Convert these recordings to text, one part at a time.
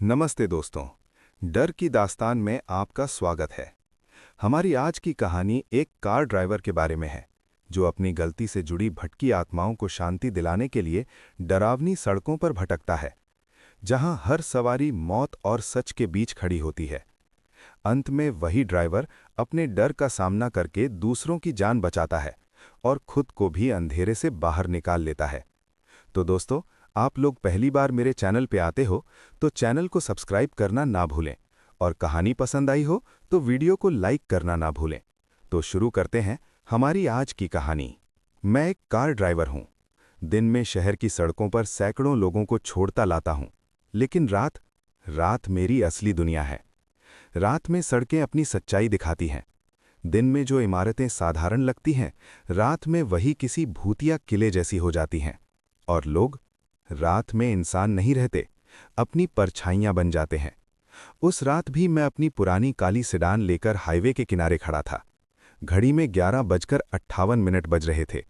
नमस्ते दोस्तों। डर की दास्तान में आपका स्वागत है। हमारी आज की कहानी एक कार ड्राइवर के बारे में है जो अपनी गलती से जुड़ी भटकी आत्माओं को शांति दिलाने के लिए डरावनी सड़कों पर भटकता है, जहां हर सवारी मौत और सच के बीच खड़ी होती है। अंत में वही ड्राइवर अपने डर का सामना करके दूसरों की जान बचाता है और खुद को भी अंधेरे से बाहर निकाल लेता है। तो दोस्तों, आप लोग पहली बार मेरे चैनल पे आते हो तो चैनल को सब्सक्राइब करना ना भूलें, और कहानी पसंद आई हो तो वीडियो को लाइक करना ना भूलें। तो शुरू करते हैं हमारी आज की कहानी। मैं एक कार ड्राइवर हूं। दिन में शहर की सड़कों पर सैकड़ों लोगों को छोड़ता लाता हूं, लेकिन रात रात मेरी असली दुनिया है। रात में सड़कें अपनी सच्चाई दिखाती हैं। दिन में जो इमारतें साधारण लगती हैं, रात में वही किसी भूतिया किले जैसी हो जाती हैं। और लोग रात में इंसान नहीं रहते, अपनी परछाइयां बन जाते हैं। उस रात भी मैं अपनी पुरानी काली सेडान लेकर हाईवे के किनारे खड़ा था। घड़ी में 11:58 बज रहे थे।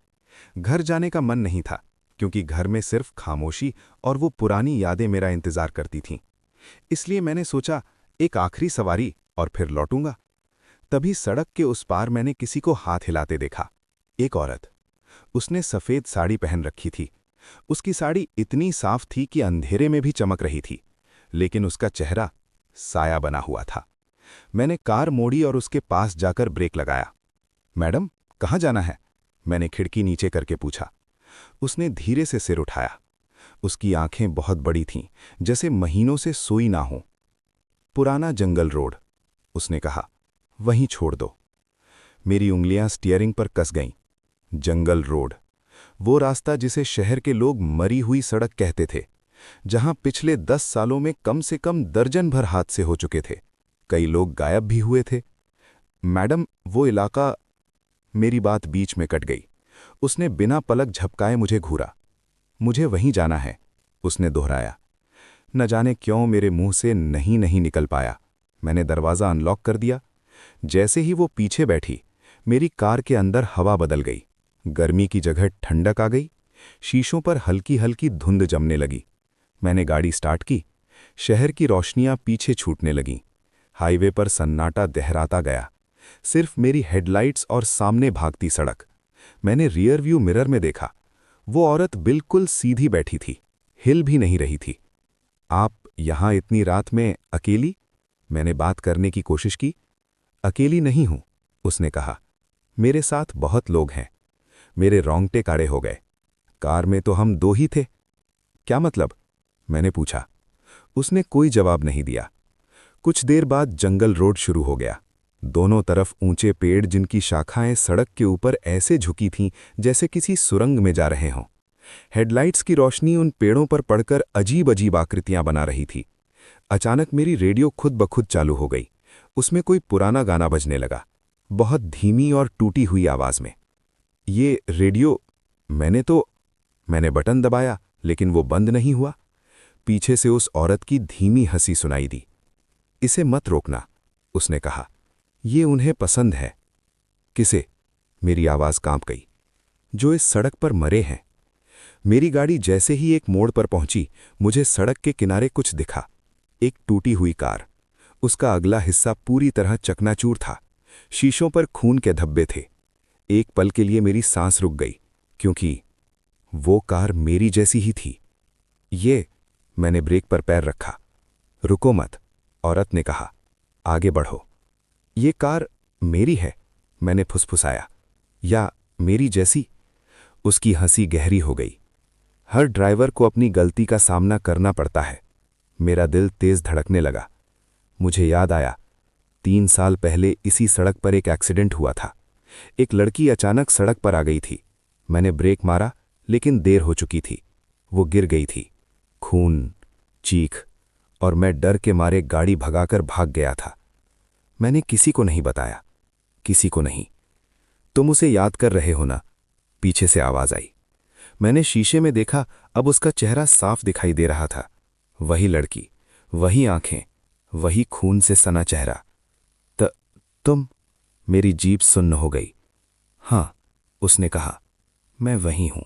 घर जाने का मन नहीं था, क्योंकि घर में सिर्फ खामोशी और वो पुरानी यादें मेरा इंतजार करती थीं। इसलिए मैंने सोचा, एक आखिरी सवारी और फिर लौटूंगा। तभी सड़क के उस पार मैंने किसी को हाथ हिलाते देखा। एक औरत। उसने सफ़ेद साड़ी पहन रखी थी। उसकी साड़ी इतनी साफ थी कि अंधेरे में भी चमक रही थी, लेकिन उसका चेहरा साया बना हुआ था। मैंने कार मोड़ी और उसके पास जाकर ब्रेक लगाया। मैडम, कहाँ जाना है? मैंने खिड़की नीचे करके पूछा। उसने धीरे से सिर उठाया। उसकी आंखें बहुत बड़ी थीं, जैसे महीनों से सोई ना हो। पुराना जंगल रोड, उसने कहा। वहीं छोड़ दो। मेरी उंगलियां स्टीयरिंग पर कस गईं। जंगल रोड, वो रास्ता जिसे शहर के लोग मरी हुई सड़क कहते थे, जहां पिछले 10 सालों में कम से कम दर्जन भर हादसे हो चुके थे। कई लोग गायब भी हुए थे। मैडम, वो इलाका। मेरी बात बीच में कट गई। उसने बिना पलक झपकाए मुझे घूरा। मुझे वहीं जाना है, उसने दोहराया। न जाने क्यों मेरे मुंह से नहीं नहीं निकल पाया। मैंने दरवाज़ा अनलॉक कर दिया। जैसे ही वो पीछे बैठी, मेरी कार के अंदर हवा बदल गई। गर्मी की जगह ठंडक आ गई। शीशों पर हल्की हल्की धुंध जमने लगी। मैंने गाड़ी स्टार्ट की। शहर की रोशनियां पीछे छूटने लगीं। हाईवे पर सन्नाटा गहराता गया। सिर्फ मेरी हेडलाइट्स और सामने भागती सड़क। मैंने रियर व्यू मिरर में देखा। वो औरत बिल्कुल सीधी बैठी थी, हिल भी नहीं रही थी। आप यहां इतनी रात में अकेली? मैंने बात करने की कोशिश की। अकेली नहीं हूं, उसने कहा। मेरे साथ बहुत लोग हैं। मेरे रोंगटे काड़े हो गए। कार में तो हम दो ही थे। क्या मतलब? मैंने पूछा। उसने कोई जवाब नहीं दिया। कुछ देर बाद जंगल रोड शुरू हो गया। दोनों तरफ ऊंचे पेड़, जिनकी शाखाएं सड़क के ऊपर ऐसे झुकी थीं जैसे किसी सुरंग में जा रहे हों। हेडलाइट्स की रोशनी उन पेड़ों पर पड़कर अजीब अजीब आकृतियां बना रही थी। अचानक मेरी रेडियो खुद ब खुद चालू हो गई। उसमें कोई पुराना गाना बजने लगा, बहुत धीमी और टूटी हुई आवाज में। ये रेडियो। मैंने बटन दबाया, लेकिन वो बंद नहीं हुआ। पीछे से उस औरत की धीमी हंसी सुनाई दी। इसे मत रोकना, उसने कहा। ये उन्हें पसंद है। किसे? मेरी आवाज कांप गई। जो इस सड़क पर मरे हैं। मेरी गाड़ी जैसे ही एक मोड़ पर पहुंची, मुझे सड़क के किनारे कुछ दिखा। एक टूटी हुई कार। उसका अगला हिस्सा पूरी तरह चकनाचूर था। शीशों पर खून के धब्बे थे। एक पल के लिए मेरी सांस रुक गई, क्योंकि वो कार मेरी जैसी ही थी। मैंने ब्रेक पर पैर रखा। रुको मत, औरत ने कहा। आगे बढ़ो। ये कार मेरी है, मैंने फुसफुसाया। या मेरी जैसी? उसकी हंसी गहरी हो गई। हर ड्राइवर को अपनी गलती का सामना करना पड़ता है। मेरा दिल तेज धड़कने लगा। मुझे याद आया, 3 साल पहले इसी सड़क पर एक एक्सीडेंट हुआ था। एक लड़की अचानक सड़क पर आ गई थी। मैंने ब्रेक मारा, लेकिन देर हो चुकी थी। वो गिर गई थी। खून, चीख, और मैं डर के मारे गाड़ी भगाकर भाग गया था। मैंने किसी को नहीं बताया, किसी को नहीं। तुम उसे याद कर रहे हो ना? पीछे से आवाज आई। मैंने शीशे में देखा। अब उसका चेहरा साफ दिखाई दे रहा था। वही लड़की, वही आंखें, वही खून से सना चेहरा। तुम? मेरी जीभ सुन्न हो गई। हाँ, उसने कहा। मैं वही हूं।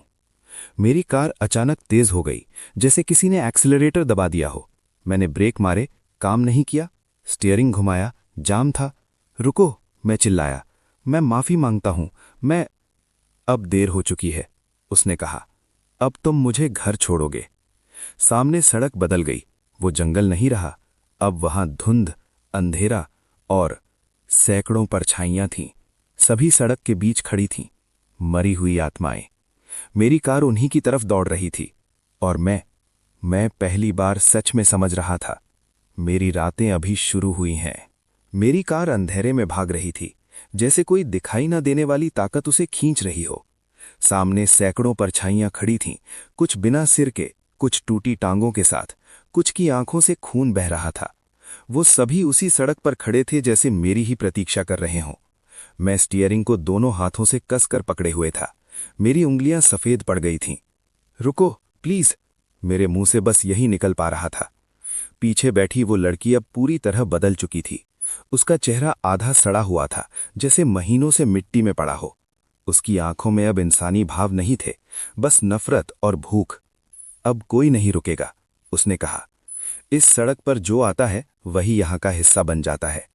मेरी कार अचानक तेज हो गई, जैसे किसी ने एक्सीलरेटर दबा दिया हो। मैंने ब्रेक मारे, काम नहीं किया। स्टीयरिंग घुमाया, जाम था। रुको, मैं चिल्लाया। मैं माफी मांगता हूं, मैं। अब देर हो चुकी है, उसने कहा। अब तुम मुझे घर छोड़ोगे। सामने सड़क बदल गई। वो जंगल नहीं रहा, अब वहां धुंध, अंधेरा और सैकड़ों परछाइयां थीं। सभी सड़क के बीच खड़ी थीं, मरी हुई आत्माएं। मेरी कार उन्हीं की तरफ दौड़ रही थी, और मैं पहली बार सच में समझ रहा था, मेरी रातें अभी शुरू हुई हैं। मेरी कार अंधेरे में भाग रही थी, जैसे कोई दिखाई न देने वाली ताकत उसे खींच रही हो। सामने सैकड़ों परछाइयां खड़ी थीं, कुछ बिना सिर के, कुछ टूटी टांगों के साथ, कुछ की आंखों से खून बह रहा था। वो सभी उसी सड़क पर खड़े थे जैसे मेरी ही प्रतीक्षा कर रहे हों। मैं स्टीयरिंग को दोनों हाथों से कसकर पकड़े हुए था। मेरी उंगलियां सफेद पड़ गई थीं। रुको, प्लीज, मेरे मुंह से बस यही निकल पा रहा था। पीछे बैठी वो लड़की अब पूरी तरह बदल चुकी थी। उसका चेहरा आधा सड़ा हुआ था, जैसे महीनों से मिट्टी में पड़ा हो। उसकी आंखों में अब इंसानी भाव नहीं थे, बस नफरत और भूख। अब कोई नहीं रुकेगा, उसने कहा। इस सड़क पर जो आता है वही यहां का हिस्सा बन जाता है।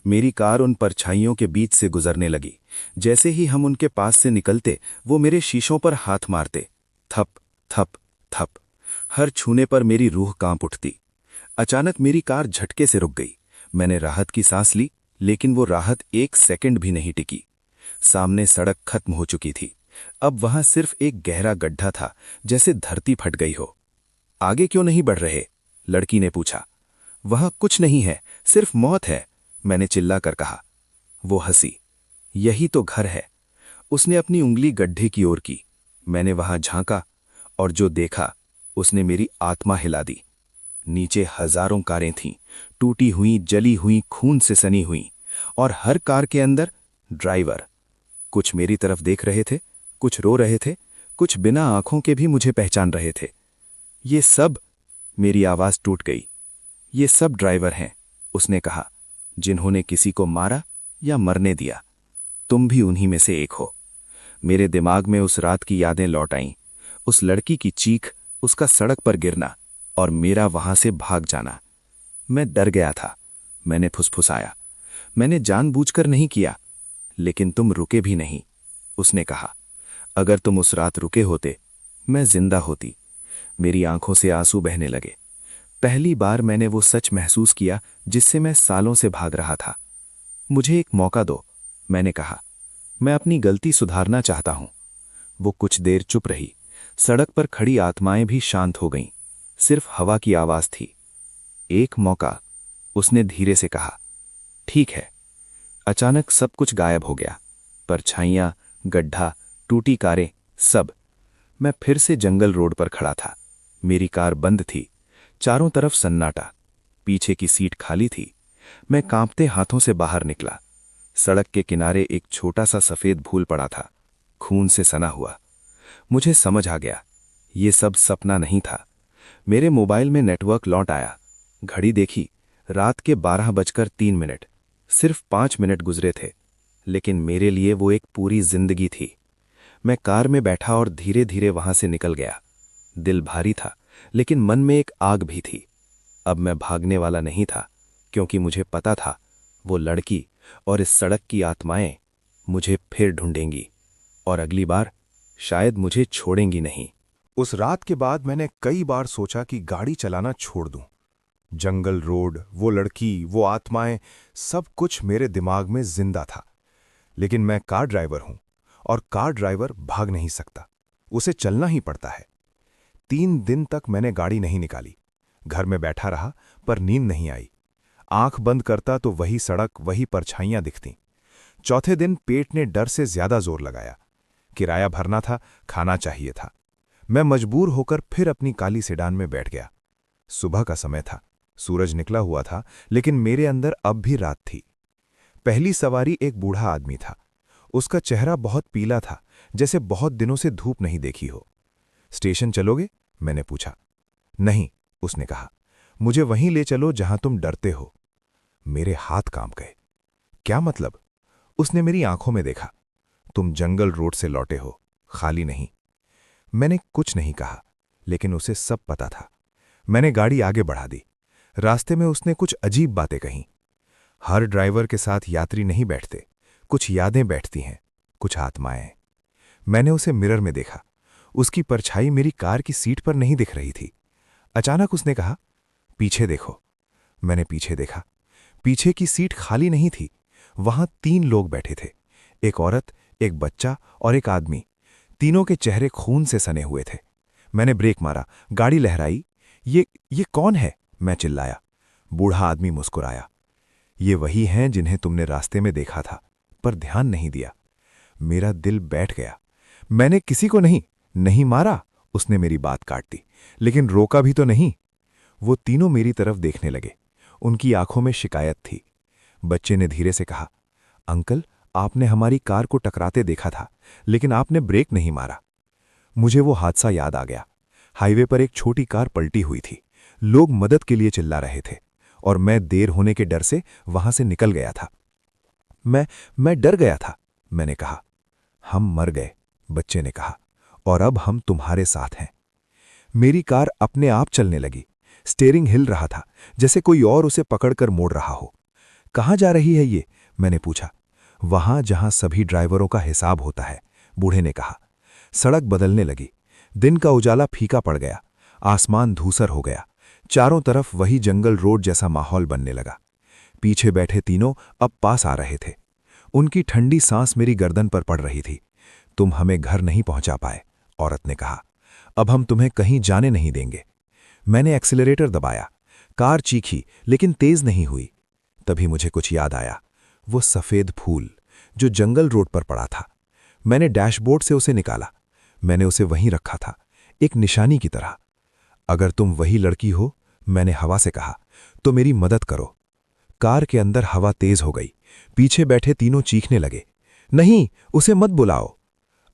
मेरी कार उन परछाइयों के बीच से गुजरने लगी। जैसे ही हम उनके पास से निकलते, वो मेरे शीशों पर हाथ मारते। थप थप थप। हर छूने पर मेरी रूह कांप उठती। अचानक मेरी कार झटके से रुक गई। मैंने राहत की सांस ली, लेकिन वो राहत 1 सेकंड भी नहीं टिकी। सामने सड़क खत्म हो चुकी थी। अब वहां सिर्फ एक गहरा गड्ढा था, जैसे धरती फट गई हो। आगे क्यों नहीं बढ़ रहे? लड़की ने पूछा। वहां कुछ नहीं है, सिर्फ मौत है, मैंने चिल्लाकर कहा। वो हंसी। यही तो घर है। उसने अपनी उंगली गड्ढे की ओर की। मैंने वहां झांका, और जो देखा उसने मेरी आत्मा हिला दी। नीचे हजारों कारें थीं, टूटी हुई, जली हुई, खून से सनी हुई, और हर कार के अंदर ड्राइवर। कुछ मेरी तरफ देख रहे थे, कुछ रो रहे थे, कुछ बिना आंखों के भी मुझे पहचान रहे थे। ये सब, मेरी आवाज टूट गई। ये सब ड्राइवर हैं, उसने कहा, जिन्होंने किसी को मारा या मरने दिया। तुम भी उन्हीं में से एक हो। मेरे दिमाग में उस रात की यादें लौट आईं। उस लड़की की चीख, उसका सड़क पर गिरना, और मेरा वहां से भाग जाना। मैं डर गया था। मैंने फुसफुसाया, मैंने जानबूझकर नहीं किया। लेकिन तुम रुके भी नहीं, उसने कहा। अगर तुम उस रात रुके होते, मैं जिंदा होती। मेरी आंखों से आंसू बहने लगे। पहली बार मैंने वो सच महसूस किया जिससे मैं सालों से भाग रहा था। मुझे एक मौका दो, मैंने कहा। मैं अपनी गलती सुधारना चाहता हूं। वो कुछ देर चुप रही। सड़क पर खड़ी आत्माएं भी शांत हो गईं। सिर्फ हवा की आवाज थी। एक मौका, उसने धीरे से कहा। ठीक है। अचानक सब कुछ गायब हो गया। परछाइयां, गड्ढा, टूटी कारें, सब। मैं फिर से जंगल रोड पर खड़ा था। मेरी कार बंद थी। चारों तरफ सन्नाटा। पीछे की सीट खाली थी। मैं कांपते हाथों से बाहर निकला। सड़क के किनारे एक छोटा सा सफेद फूल पड़ा था, खून से सना हुआ। मुझे समझ आ गया, ये सब सपना नहीं था। मेरे मोबाइल में नेटवर्क लौट आया। घड़ी देखी, रात के 12:03। सिर्फ 5 मिनट गुजरे थे, लेकिन मेरे लिए वो एक पूरी जिंदगी थी। मैं कार में बैठा और धीरे धीरे वहां से निकल गया। दिल भारी था, लेकिन मन में एक आग भी थी। अब मैं भागने वाला नहीं था, क्योंकि मुझे पता था वो लड़की और इस सड़क की आत्माएं मुझे फिर ढूंढेंगी, और अगली बार शायद मुझे छोड़ेंगी नहीं। उस रात के बाद मैंने कई बार सोचा कि गाड़ी चलाना छोड़ दूं। जंगल रोड, वो लड़की, वो आत्माएं, सब कुछ मेरे दिमाग में जिंदा था। लेकिन मैं कार ड्राइवर हूं, और कार ड्राइवर भाग नहीं सकता, उसे चलना ही पड़ता है। 3 दिन तक मैंने गाड़ी नहीं निकाली। घर में बैठा रहा, पर नींद नहीं आई। आंख बंद करता तो वही सड़क, वही परछाइयां दिखतीं। चौथे दिन पेट ने डर से ज्यादा जोर लगाया। किराया भरना था, खाना चाहिए था। मैं मजबूर होकर फिर अपनी काली सेडान में बैठ गया। सुबह का समय था, सूरज निकला हुआ था, लेकिन मेरे अंदर अब भी रात थी। पहली सवारी एक बूढ़ा आदमी था। उसका चेहरा बहुत पीला था, जैसे बहुत दिनों से धूप नहीं देखी हो। स्टेशन चलोगे? मैंने पूछा। नहीं, उसने कहा। मुझे वहीं ले चलो जहां तुम डरते हो। मेरे हाथ कांप गए। क्या मतलब? उसने मेरी आंखों में देखा। तुम जंगल रोड से लौटे हो, खाली नहीं। मैंने कुछ नहीं कहा, लेकिन उसे सब पता था। मैंने गाड़ी आगे बढ़ा दी। रास्ते में उसने कुछ अजीब बातें कहीं। हर ड्राइवर के साथ यात्री नहीं बैठते, कुछ यादें बैठती हैं, कुछ आत्माएं। मैंने उसे मिरर में देखा। उसकी परछाई मेरी कार की सीट पर नहीं दिख रही थी। अचानक उसने कहा, पीछे देखो। मैंने पीछे देखा। पीछे की सीट खाली नहीं थी। वहां 3 लोग बैठे थे, एक औरत, एक बच्चा और एक आदमी। तीनों के चेहरे खून से सने हुए थे। मैंने ब्रेक मारा, गाड़ी लहराई। ये कौन है? मैं चिल्लाया। बूढ़ा आदमी मुस्कुराया। ये वही हैं जिन्हें तुमने रास्ते में देखा था, पर ध्यान नहीं दिया। मेरा दिल बैठ गया। मैंने किसी को नहीं मारा। उसने मेरी बात काट दी, लेकिन रोका भी तो नहीं। वो तीनों मेरी तरफ देखने लगे। उनकी आंखों में शिकायत थी। बच्चे ने धीरे से कहा, अंकल, आपने हमारी कार को टकराते देखा था, लेकिन आपने ब्रेक नहीं मारा। मुझे वो हादसा याद आ गया। हाईवे पर एक छोटी कार पलटी हुई थी। लोग मदद के लिए चिल्ला रहे थे और मैं देर होने के डर से वहां से निकल गया था। मैं डर गया था, मैंने कहा। हम मर गए, बच्चे ने कहा, और अब हम तुम्हारे साथ हैं। मेरी कार अपने आप चलने लगी। स्टीयरिंग हिल रहा था, जैसे कोई और उसे पकड़कर मोड़ रहा हो। कहाँ जा रही है ये? मैंने पूछा। वहां जहां सभी ड्राइवरों का हिसाब होता है, बूढ़े ने कहा। सड़क बदलने लगी। दिन का उजाला फीका पड़ गया। आसमान धूसर हो गया। चारों तरफ वही जंगल रोड जैसा माहौल बनने लगा। पीछे बैठे तीनों अब पास आ रहे थे। उनकी ठंडी सांस मेरी गर्दन पर पड़ रही थी। तुम हमें घर नहीं पहुंचा पाए, औरत ने कहा। अब हम तुम्हें कहीं जाने नहीं देंगे। मैंने एक्सीलरेटर दबाया। कार चीखी, लेकिन तेज नहीं हुई। तभी मुझे कुछ याद आया। वो सफेद फूल जो जंगल रोड पर पड़ा था। मैंने डैशबोर्ड से उसे निकाला। मैंने उसे वहीं रखा था, एक निशानी की तरह। अगर तुम वही लड़की हो, मैंने हवा से कहा, तो मेरी मदद करो। कार के अंदर हवा तेज हो गई। पीछे बैठे तीनों चीखने लगे, नहीं, उसे मत बुलाओ।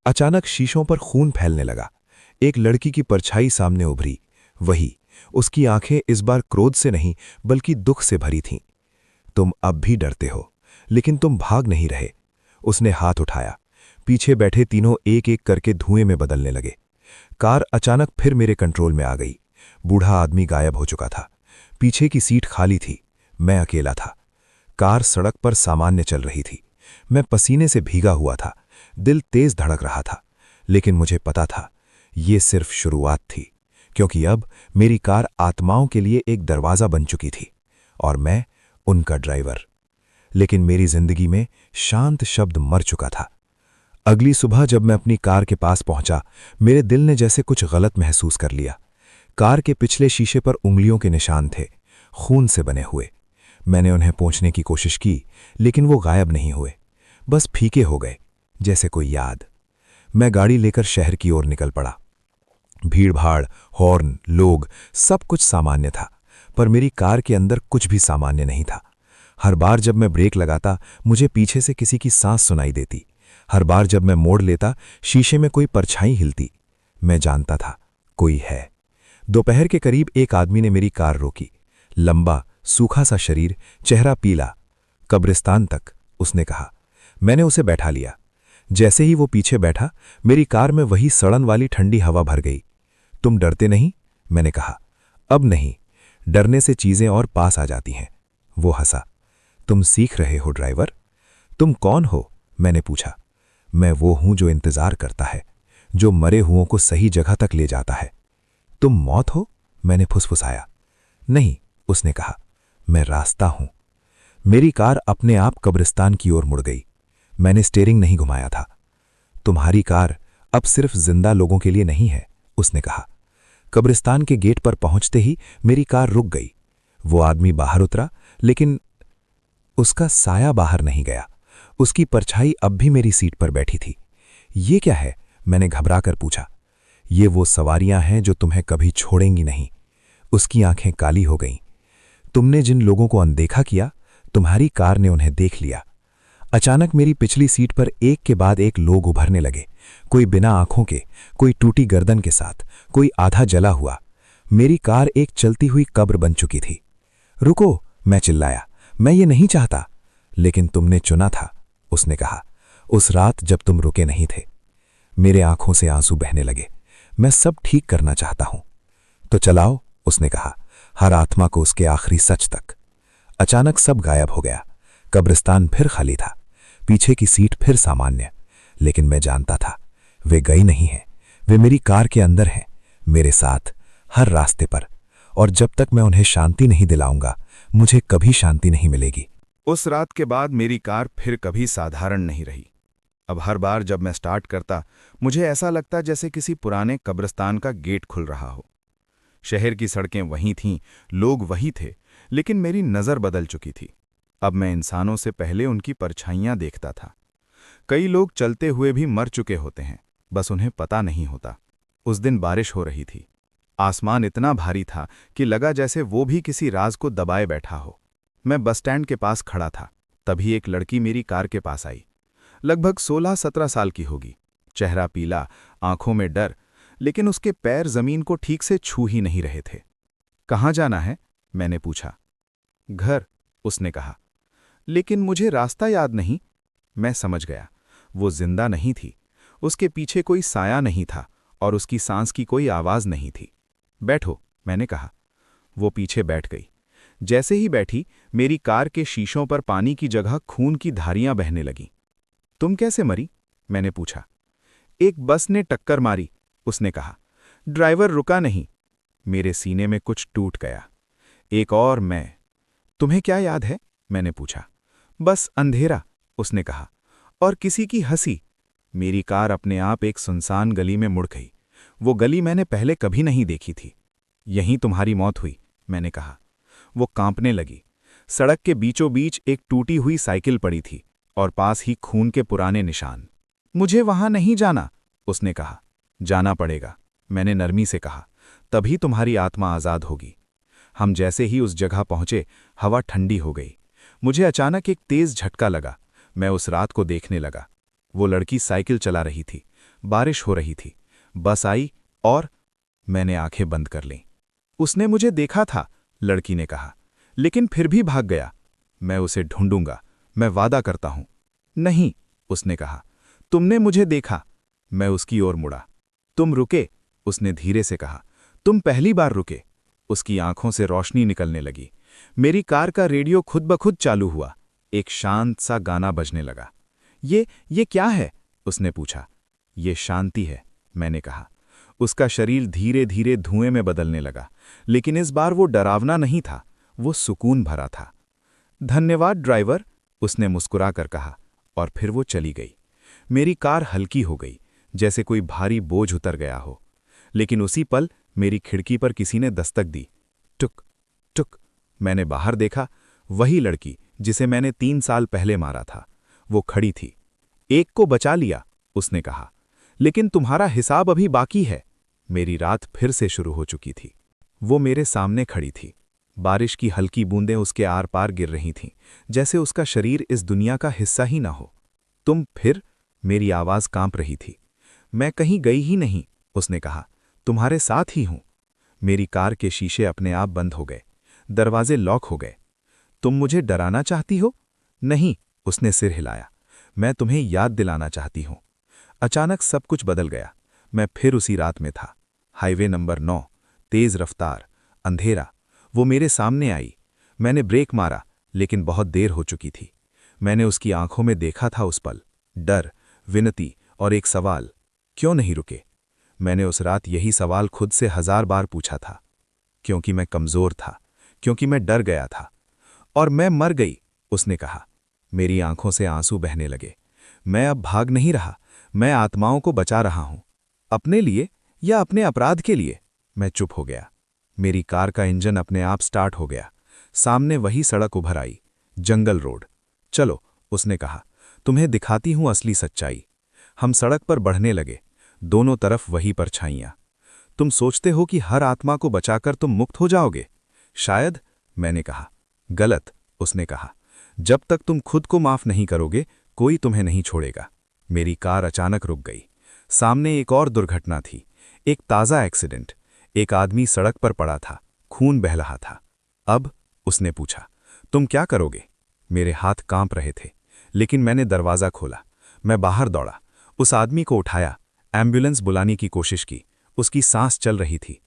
अचानक शीशों पर खून फैलने लगा। एक लड़की की परछाई सामने उभरी। वही। उसकी आंखें इस बार क्रोध से नहीं, बल्कि दुख से भरी थीं। तुम अब भी डरते हो, लेकिन तुम भाग नहीं रहे। उसने हाथ उठाया। पीछे बैठे तीनों एक एक करके धुएं में बदलने लगे। कार अचानक फिर मेरे कंट्रोल में आ गई। बूढ़ा आदमी गायब हो चुका था। पीछे की सीट खाली थी। मैं अकेला था। कार सड़क पर सामान्य चल रही थी। मैं पसीने से भीगा हुआ था। दिल तेज धड़क रहा था, लेकिन मुझे पता था ये सिर्फ शुरुआत थी, क्योंकि अब मेरी कार आत्माओं के लिए एक दरवाजा बन चुकी थी और मैं उनका ड्राइवर। लेकिन मेरी जिंदगी में शांत शब्द मर चुका था। अगली सुबह जब मैं अपनी कार के पास पहुंचा, मेरे दिल ने जैसे कुछ गलत महसूस कर लिया। कार के पिछले शीशे पर उंगलियों के निशान थे, खून से बने हुए। मैंने उन्हें पोंछने की कोशिश की, लेकिन वो गायब नहीं हुए, बस फीके हो गए, जैसे कोई याद। मैं गाड़ी लेकर शहर की ओर निकल पड़ा। भीड़-भाड़, हॉर्न, लोग, सब कुछ सामान्य था, पर मेरी कार के अंदर कुछ भी सामान्य नहीं था। हर बार जब मैं ब्रेक लगाता, मुझे पीछे से किसी की सांस सुनाई देती। हर बार जब मैं मोड़ लेता, शीशे में कोई परछाई हिलती। मैं जानता था, कोई है। दोपहर के करीब एक आदमी ने मेरी कार रोकी। लंबा, सूखा सा शरीर, चेहरा पीला। कब्रिस्तान तक, उसने कहा। मैंने उसे बैठा लिया। जैसे ही वो पीछे बैठा, मेरी कार में वही सड़न वाली ठंडी हवा भर गई। तुम डरते नहीं? मैंने कहा। अब नहीं, डरने से चीजें और पास आ जाती हैं। वो हंसा। तुम सीख रहे हो ड्राइवर। तुम कौन हो? मैंने पूछा। मैं वो हूं जो इंतजार करता है, जो मरे हुओं को सही जगह तक ले जाता है। तुम मौत हो? मैंने फुसफुसाया। नहीं, उसने कहा, मैं रास्ता हूं। मेरी कार अपने आप कब्रिस्तान की ओर मुड़ गई। मैंने स्टीयरिंग नहीं घुमाया था। तुम्हारी कार अब सिर्फ जिंदा लोगों के लिए नहीं है, उसने कहा। कब्रिस्तान के गेट पर पहुंचते ही मेरी कार रुक गई। वो आदमी बाहर उतरा, लेकिन उसका साया बाहर नहीं गया। उसकी परछाई अब भी मेरी सीट पर बैठी थी। ये क्या है? मैंने घबराकर पूछा। ये वो सवारियां हैं जो तुम्हें कभी छोड़ेंगी नहीं। उसकी आंखें काली हो गईं। तुमने जिन लोगों को अनदेखा किया, तुम्हारी कार ने उन्हें देख लिया। अचानक मेरी पिछली सीट पर एक के बाद एक लोग उभरने लगे। कोई बिना आंखों के, कोई टूटी गर्दन के साथ, कोई आधा जला हुआ। मेरी कार एक चलती हुई कब्र बन चुकी थी। रुको, मैं चिल्लाया। मैं ये नहीं चाहता। लेकिन तुमने चुना था, उसने कहा। उस रात जब तुम रुके नहीं थे। मेरे आंखों से आंसू बहने लगे। मैं सब ठीक करना चाहता हूं। तो चलाओ, उसने कहा। हर आत्मा को उसके आखिरी सच तक। अचानक सब गायब हो गया। कब्रिस्तान फिर खाली था, पीछे की सीट फिर सामान्य। लेकिन मैं जानता था वे गई नहीं हैं, वे मेरी कार के अंदर हैं, मेरे साथ, हर रास्ते पर। और जब तक मैं उन्हें शांति नहीं दिलाऊंगा, मुझे कभी शांति नहीं मिलेगी। उस रात के बाद मेरी कार फिर कभी साधारण नहीं रही। अब हर बार जब मैं स्टार्ट करता, मुझे ऐसा लगता जैसे किसी पुराने कब्रिस्तान का गेट खुल रहा हो। शहर की सड़कें वहीं थीं, लोग वही थे, लेकिन मेरी नज़र बदल चुकी थी। अब मैं इंसानों से पहले उनकी परछाइयां देखता था। कई लोग चलते हुए भी मर चुके होते हैं, बस उन्हें पता नहीं होता। उस दिन बारिश हो रही थी। आसमान इतना भारी था कि लगा जैसे वो भी किसी राज को दबाए बैठा हो। मैं बस स्टैंड के पास खड़ा था, तभी एक लड़की मेरी कार के पास आई। लगभग 16-17 साल की होगी, चेहरा पीला, आंखों में डर, लेकिन उसके पैर जमीन को ठीक से छू ही नहीं रहे थे। कहाँ जाना है? मैंने पूछा। घर, उसने कहा। लेकिन मुझे रास्ता याद नहीं। मैं समझ गया, वो जिंदा नहीं थी। उसके पीछे कोई साया नहीं था और उसकी सांस की कोई आवाज नहीं थी। बैठो, मैंने कहा। वो पीछे बैठ गई। जैसे ही बैठी, मेरी कार के शीशों पर पानी की जगह खून की धारियां बहने लगीं। तुम कैसे मरी? मैंने पूछा। एक बस ने टक्कर मारी, उसने कहा। ड्राइवर रुका नहीं। मेरे सीने में कुछ टूट गया। एक और मैं। तुम्हें क्या याद है? मैंने पूछा। बस अंधेरा, उसने कहा, और किसी की हंसी। मेरी कार अपने आप एक सुनसान गली में मुड़ गई। वो गली मैंने पहले कभी नहीं देखी थी। यहीं तुम्हारी मौत हुई, मैंने कहा। वो कांपने लगी। सड़क के बीचों बीच एक टूटी हुई साइकिल पड़ी थी और पास ही खून के पुराने निशान। मुझे वहां नहीं जाना, उसने कहा। जाना पड़ेगा, मैंने नरमी से कहा, तभी तुम्हारी आत्मा आजाद होगी। हम जैसे ही उस जगह पहुंचे, हवा ठंडी हो गई। मुझे अचानक एक तेज झटका लगा। मैं उस रात को देखने लगा। वो लड़की साइकिल चला रही थी, बारिश हो रही थी, बस आई और मैंने आंखें बंद कर लीं। उसने मुझे देखा था, लड़की ने कहा, लेकिन फिर भी भाग गया। मैं उसे ढूंढूंगा, मैं वादा करता हूं। नहीं, उसने कहा, तुमने मुझे देखा। मैं उसकी ओर मुड़ा। तुम रुके, उसने धीरे से कहा। तुम पहली बार रुके। उसकी आंखों से रोशनी निकलने लगी। मेरी कार का रेडियो खुद ब खुद चालू हुआ। एक शांत सा गाना बजने लगा। ये क्या है? उसने पूछा। ये शांति है, मैंने कहा। उसका शरीर धीरे धीरे धुएं में बदलने लगा, लेकिन इस बार वो डरावना नहीं था, वो सुकून भरा था। धन्यवाद ड्राइवर, उसने मुस्कुराकर कहा, और फिर वो चली गई। मेरी कार हल्की हो गई, जैसे कोई भारी बोझ उतर गया हो। लेकिन उसी पल मेरी खिड़की पर किसी ने दस्तक दी। टुक टुक। मैंने बाहर देखा। वही लड़की जिसे मैंने 3 साल पहले मारा था, वो खड़ी थी। एक को बचा लिया, उसने कहा, लेकिन तुम्हारा हिसाब अभी बाकी है। मेरी रात फिर से शुरू हो चुकी थी। वो मेरे सामने खड़ी थी। बारिश की हल्की बूंदें उसके आर पार गिर रही थीं, जैसे उसका शरीर इस दुनिया का हिस्सा ही ना हो। तुम फिर? मेरी आवाज कांप रही थी। मैं कहीं गई ही नहीं, उसने कहा, तुम्हारे साथ ही हूं। मेरी कार के शीशे अपने आप बंद हो गए, दरवाजे लॉक हो गए। तुम मुझे डराना चाहती हो? नहीं, उसने सिर हिलाया। मैं तुम्हें याद दिलाना चाहती हूं। अचानक सब कुछ बदल गया। मैं फिर उसी रात में था। हाईवे नंबर 9, तेज रफ्तार, अंधेरा। वो मेरे सामने आई। मैंने ब्रेक मारा, लेकिन बहुत देर हो चुकी थी। मैंने उसकी आंखों में देखा था उस पल, डर, विनती और एक सवाल, क्यों नहीं रुके? मैंने उस रात यही सवाल खुद से 1000 बार पूछा था। क्योंकि मैं कमजोर था, क्योंकि मैं डर गया था। और मैं मर गई, उसने कहा। मेरी आंखों से आंसू बहने लगे। मैं अब भाग नहीं रहा, मैं आत्माओं को बचा रहा हूं। अपने लिए या अपने अपराध के लिए? मैं चुप हो गया। मेरी कार का इंजन अपने आप स्टार्ट हो गया। सामने वही सड़क उभर आई, जंगल रोड। चलो, उसने कहा, तुम्हें दिखाती हूं असली सच्चाई। हम सड़क पर बढ़ने लगे, दोनों तरफ वही परछाइयां। तुम सोचते हो कि हर आत्मा को बचाकर तुम मुक्त हो जाओगे? शायद, मैंने कहा। गलत, उसने कहा। जब तक तुम खुद को माफ नहीं करोगे, कोई तुम्हें नहीं छोड़ेगा। मेरी कार अचानक रुक गई। सामने एक और दुर्घटना थी, एक ताज़ा एक्सीडेंट। एक आदमी सड़क पर पड़ा था, खून बह रहा था। अब, उसने पूछा, तुम क्या करोगे? मेरे हाथ कांप रहे थे, लेकिन मैंने दरवाज़ा खोला। मैं बाहर दौड़ा, उस आदमी को उठाया, एम्बुलेंस बुलाने की कोशिश की। उसकी सांस चल रही थी।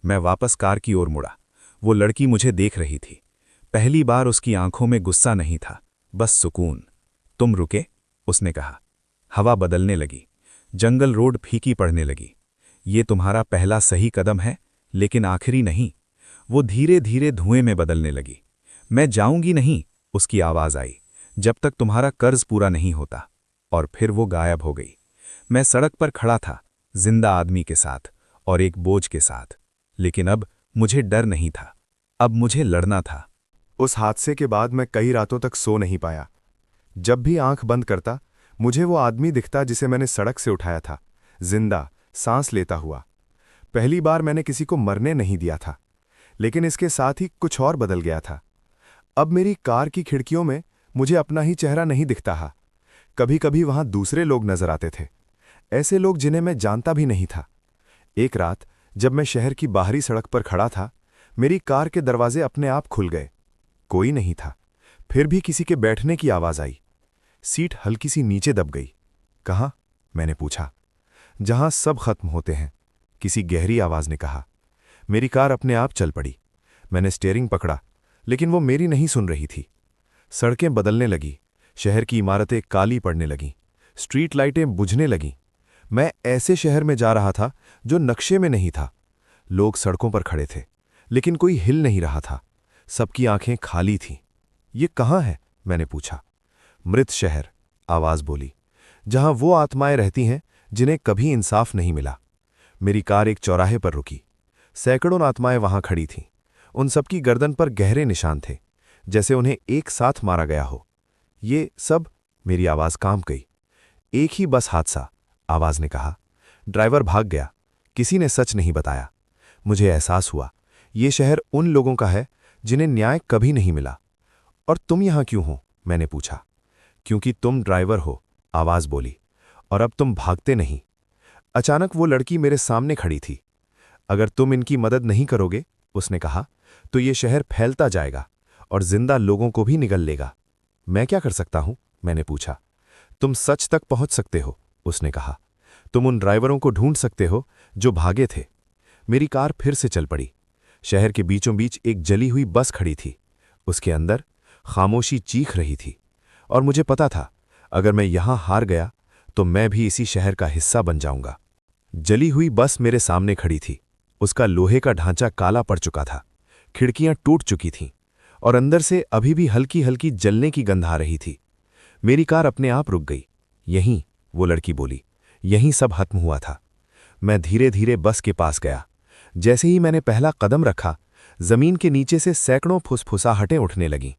मैं वापस कार की ओर मुड़ा। वो लड़की मुझे देख रही थी। पहली बार उसकी आंखों में गुस्सा नहीं था, बस सुकून। तुम रुके, उसने कहा। हवा बदलने लगी, जंगल रोड फीकी पड़ने लगी। ये तुम्हारा पहला सही कदम है, लेकिन आखिरी नहीं। वो धीरे धीरे धुएं में बदलने लगी। मैं जाऊंगी नहीं, उसकी आवाज आई, जब तक तुम्हारा कर्ज पूरा नहीं होता। और फिर वो गायब हो गई। मैं सड़क पर खड़ा था, जिंदा आदमी के साथ और एक बोझ के साथ। लेकिन अब मुझे डर नहीं था, अब मुझे लड़ना था। उस हादसे के बाद मैं कई रातों तक सो नहीं पाया। जब भी आंख बंद करता, मुझे वो आदमी दिखता जिसे मैंने सड़क से उठाया था, जिंदा, सांस लेता हुआ। पहली बार मैंने किसी को मरने नहीं दिया था, लेकिन इसके साथ ही कुछ और बदल गया था। अब मेरी कार की खिड़कियों में मुझे अपना ही चेहरा नहीं दिखता हा। कभी कभी वहां दूसरे लोग नजर आते थे, ऐसे लोग जिन्हें मैं जानता भी नहीं था। एक रात जब मैं शहर की बाहरी सड़क पर खड़ा था, मेरी कार के दरवाजे अपने आप खुल गए। कोई नहीं था, फिर भी किसी के बैठने की आवाज आई। सीट हल्की सी नीचे दब गई। कहाँ? मैंने पूछा। जहां सब खत्म होते हैं, किसी गहरी आवाज ने कहा। मेरी कार अपने आप चल पड़ी। मैंने स्टीयरिंग पकड़ा, लेकिन वो मेरी नहीं सुन रही थी। सड़कें बदलने लगी, शहर की इमारतें काली पड़ने लगीं, स्ट्रीट लाइटें बुझने लगीं। मैं ऐसे शहर में जा रहा था जो नक्शे में नहीं था। लोग सड़कों पर खड़े थे, लेकिन कोई हिल नहीं रहा था। सबकी आंखें खाली थीं। ये कहाँ है? मैंने पूछा। मृत शहर, आवाज बोली, जहां वो आत्माएं रहती हैं जिन्हें कभी इंसाफ नहीं मिला। मेरी कार एक चौराहे पर रुकी। सैकड़ों आत्माएं वहां खड़ी थीं। उन सबकी गर्दन पर गहरे निशान थे, जैसे उन्हें एक साथ मारा गया हो। ये सब, मेरी आवाज कांप गई। एक ही बस हादसा, आवाज ने कहा। ड्राइवर भाग गया, किसी ने सच नहीं बताया। मुझे एहसास हुआ, ये शहर उन लोगों का है जिन्हें न्याय कभी नहीं मिला। और तुम यहां क्यों हो? मैंने पूछा। क्योंकि तुम ड्राइवर हो, आवाज बोली, और अब तुम भागते नहीं। अचानक वो लड़की मेरे सामने खड़ी थी। अगर तुम इनकी मदद नहीं करोगे, उसने कहा, तो ये शहर फैलता जाएगा और जिंदा लोगों को भी निगल लेगा। मैं क्या कर सकता हूं? मैंने पूछा। तुम सच तक पहुंच सकते हो, उसने कहा। तुम उन ड्राइवरों को ढूंढ सकते हो जो भागे थे। मेरी कार फिर से चल पड़ी। शहर के बीचों बीच एक जली हुई बस खड़ी थी। उसके अंदर खामोशी चीख रही थी। और मुझे पता था, अगर मैं यहां हार गया तो मैं भी इसी शहर का हिस्सा बन जाऊंगा। जली हुई बस मेरे सामने खड़ी थी। उसका लोहे का ढांचा काला पड़ चुका था, खिड़कियां टूट चुकी थीं, और अंदर से अभी भी हल्की हल्की जलने की गंध आ रही थी। मेरी कार अपने आप रुक गई। यहीं, वो लड़की बोली, यहीं सब खत्म हुआ था। मैं धीरे धीरे बस के पास गया। जैसे ही मैंने पहला कदम रखा, जमीन के नीचे से सैकड़ों फुसफुसाहटें उठने लगीं।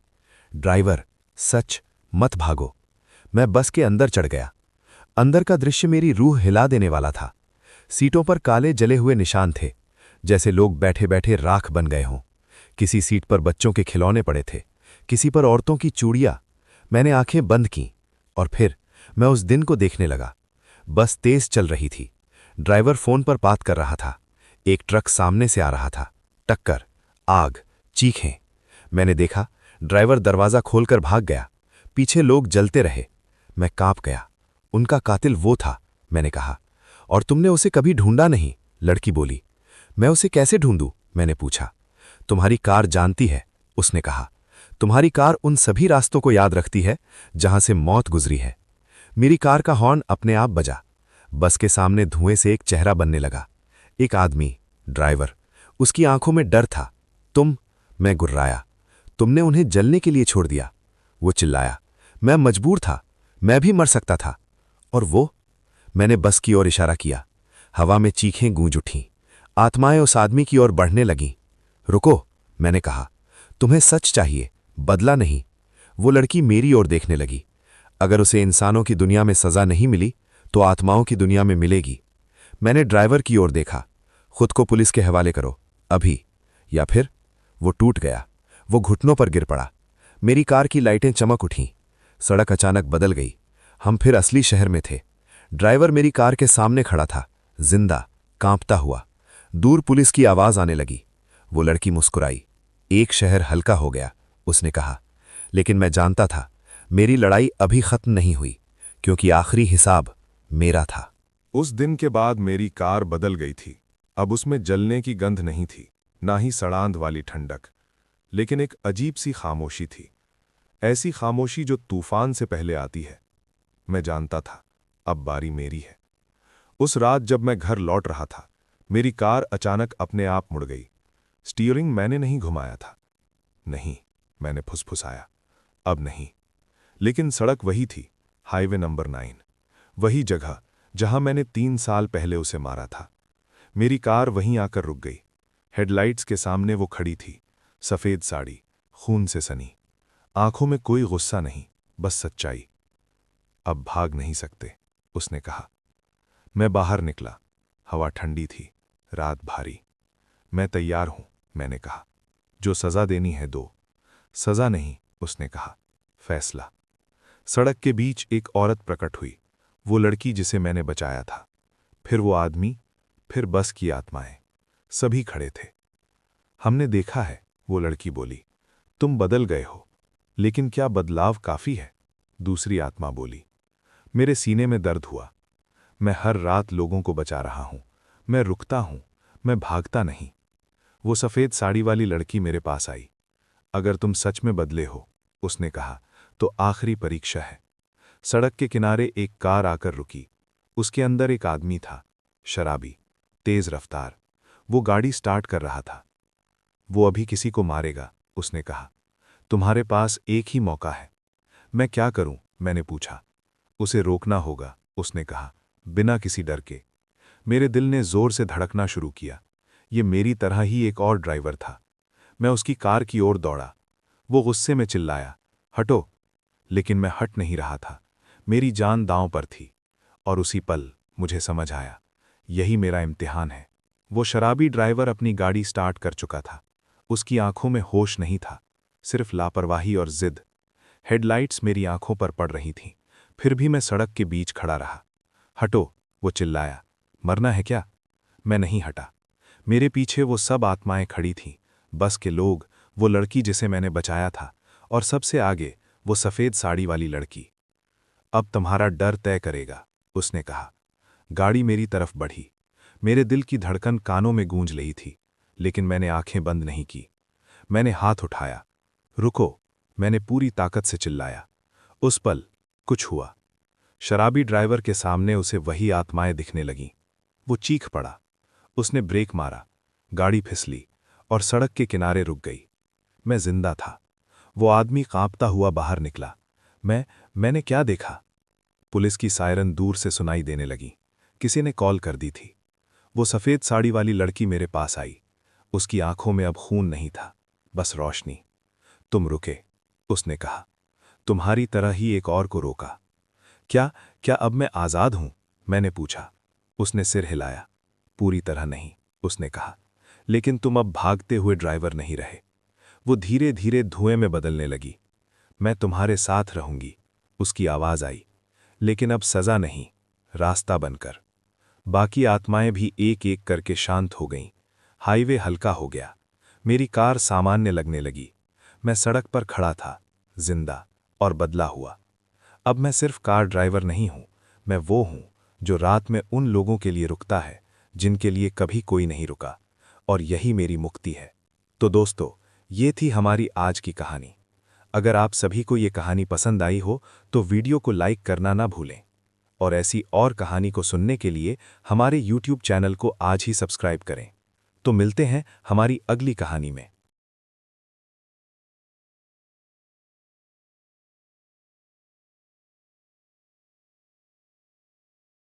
ड्राइवर, सच, मत भागो। मैं बस के अंदर चढ़ गया। अंदर का दृश्य मेरी रूह हिला देने वाला था। सीटों पर काले जले हुए निशान थे, जैसे लोग बैठे बैठे राख बन गए हों। किसी सीट पर बच्चों के खिलौने पड़े थे, किसी पर औरतों की चूड़ियां। मैंने आंखें बंद कीं, और फिर मैं उस दिन को देखने लगा। बस तेज चल रही थी। ड्राइवर फोन पर बात कर रहा था। एक ट्रक सामने से आ रहा था। टक्कर, आग, चीखें। मैंने देखा, ड्राइवर दरवाजा खोलकर भाग गया। पीछे लोग जलते रहे। मैं कांप गया। उनका कातिल वो था, मैंने कहा। और तुमने उसे कभी ढूंढा नहीं? लड़की बोली। मैं उसे कैसे ढूंढूं? मैंने पूछा। तुम्हारी कार जानती है, उसने कहा। तुम्हारी कार उन सभी रास्तों को याद रखती है जहां से मौत गुजरी है। मेरी कार का हॉर्न अपने आप बजा। बस के सामने धुएं से एक चेहरा बनने लगा। एक आदमी, ड्राइवर। उसकी आंखों में डर था। तुम? मैं गुर्राया। तुमने उन्हें जलने के लिए छोड़ दिया। वो चिल्लाया। मैं मजबूर था, मैं भी मर सकता था। और वो? मैंने बस की ओर इशारा किया। हवा में चीखें गूंज उठीं। आत्माएं उस आदमी की ओर बढ़ने लगीं। रुको, मैंने कहा। तुम्हें सच चाहिए, बदला नहीं। वो लड़की मेरी ओर देखने लगी। अगर उसे इंसानों की दुनिया में सजा नहीं मिली, तो आत्माओं की दुनिया में मिलेगी। मैंने ड्राइवर की ओर देखा। खुद को पुलिस के हवाले करो, अभी, या फिर। वो टूट गया। वो घुटनों पर गिर पड़ा। मेरी कार की लाइटें चमक उठीं। सड़क अचानक बदल गई। हम फिर असली शहर में थे। ड्राइवर मेरी कार के सामने खड़ा था, जिंदा, कांपता हुआ। दूर पुलिस की आवाज आने लगी। वो लड़की मुस्कुराई। एक शहर हल्का हो गया, उसने कहा। लेकिन मैं जानता था, मेरी लड़ाई अभी खत्म नहीं हुई, क्योंकि आखिरी हिसाब मेरा था। उस दिन के बाद मेरी कार बदल गई थी। अब उसमें जलने की गंध नहीं थी, ना ही सड़ांध वाली ठंडक, लेकिन एक अजीब सी खामोशी थी। ऐसी खामोशी जो तूफान से पहले आती है। मैं जानता था, अब बारी मेरी है। उस रात जब मैं घर लौट रहा था, मेरी कार अचानक अपने आप मुड़ गई। स्टीयरिंग मैंने नहीं घुमाया था। नहीं, मैंने फुसफुसाया, अब नहीं। लेकिन सड़क वही थी, हाईवे नंबर 9, वही जगह जहां मैंने 3 साल पहले उसे मारा था। मेरी कार वहीं आकर रुक गई। हेडलाइट्स के सामने वो खड़ी थी, सफ़ेद साड़ी, खून से सनी, आंखों में कोई गुस्सा नहीं, बस सच्चाई। अब भाग नहीं सकते, उसने कहा। मैं बाहर निकला। हवा ठंडी थी, रात भारी। मैं तैयार हूं, मैंने कहा। जो सजा देनी है दो। सजा नहीं, उसने कहा, फैसला। सड़क के बीच एक औरत प्रकट हुई, वो लड़की जिसे मैंने बचाया था। फिर वो आदमी, फिर बस की आत्माएं, सभी खड़े थे। हमने देखा है, वो लड़की बोली। तुम बदल गए हो, लेकिन क्या बदलाव काफी है? दूसरी आत्मा बोली। मेरे सीने में दर्द हुआ। मैं हर रात लोगों को बचा रहा हूं। मैं रुकता हूं, मैं भागता नहीं। वो सफेद साड़ी वाली लड़की मेरे पास आई। अगर तुम सच में बदले हो, उसने कहा, तो आखिरी परीक्षा है। सड़क के किनारे एक कार आकर रुकी। उसके अंदर एक आदमी था, शराबी, तेज रफ्तार। वो गाड़ी स्टार्ट कर रहा था। वो अभी किसी को मारेगा, उसने कहा। तुम्हारे पास एक ही मौका है। मैं क्या करूं? मैंने पूछा। उसे रोकना होगा, उसने कहा, बिना किसी डर के। मेरे दिल ने जोर से धड़कना शुरू किया। ये मेरी तरह ही एक और ड्राइवर था। मैं उसकी कार की ओर दौड़ा। वो गुस्से में चिल्लाया, हटो। लेकिन मैं हट नहीं रहा था। मेरी जान दांव पर थी। और उसी पल मुझे समझ आया, यही मेरा इम्तिहान है। वो शराबी ड्राइवर अपनी गाड़ी स्टार्ट कर चुका था। उसकी आंखों में होश नहीं था, सिर्फ लापरवाही और जिद। हेडलाइट्स मेरी आंखों पर पड़ रही थीं, फिर भी मैं सड़क के बीच खड़ा रहा। हटो, वो चिल्लाया। मरना है क्या? मैं नहीं हटा। मेरे पीछे वो सब आत्माएं खड़ी थीं, बस के लोग, वो लड़की जिसे मैंने बचाया था, और सबसे आगे वो सफ़ेद साड़ी वाली लड़की। अब तुम्हारा डर तय करेगा, उसने कहा। गाड़ी मेरी तरफ बढ़ी। मेरे दिल की धड़कन कानों में गूंज रही थी, लेकिन मैंने आंखें बंद नहीं की। मैंने हाथ उठाया। रुको, मैंने पूरी ताकत से चिल्लाया। उस पल कुछ हुआ। शराबी ड्राइवर के सामने उसे वही आत्माएं दिखने लगीं। वो चीख पड़ा। उसने ब्रेक मारा, गाड़ी फिसली और सड़क के किनारे रुक गई। मैं जिंदा था। वो आदमी कांपता हुआ बाहर निकला। मैंने क्या देखा? पुलिस की सायरन दूर से सुनाई देने लगी। किसी ने कॉल कर दी थी। वो सफ़ेद साड़ी वाली लड़की मेरे पास आई। उसकी आंखों में अब खून नहीं था, बस रोशनी। तुम रुके, उसने कहा। तुम्हारी तरह ही एक और को रोका। क्या अब मैं आज़ाद हूं? मैंने पूछा। उसने सिर हिलाया। पूरी तरह नहीं, उसने कहा। लेकिन तुम अब भागते हुए ड्राइवर नहीं रहे। वो धीरे धीरे धुएं में बदलने लगी। मैं तुम्हारे साथ रहूंगी, उसकी आवाज़ आई। लेकिन अब सज़ा नहीं, रास्ता बनकर। बाकी आत्माएं भी एक एक करके शांत हो गईं। हाईवे हल्का हो गया। मेरी कार सामान्य लगने लगी। मैं सड़क पर खड़ा था, जिंदा और बदला हुआ। अब मैं सिर्फ कार ड्राइवर नहीं हूं, मैं वो हूं जो रात में उन लोगों के लिए रुकता है जिनके लिए कभी कोई नहीं रुका। और यही मेरी मुक्ति है। तो दोस्तों, ये थी हमारी आज की कहानी। अगर आप सभी को ये कहानी पसंद आई हो तो वीडियो को लाइक करना ना भूलें। और ऐसी और कहानी को सुनने के लिए हमारे YouTube चैनल को आज ही सब्सक्राइब करें। तो मिलते हैं हमारी अगली कहानी में।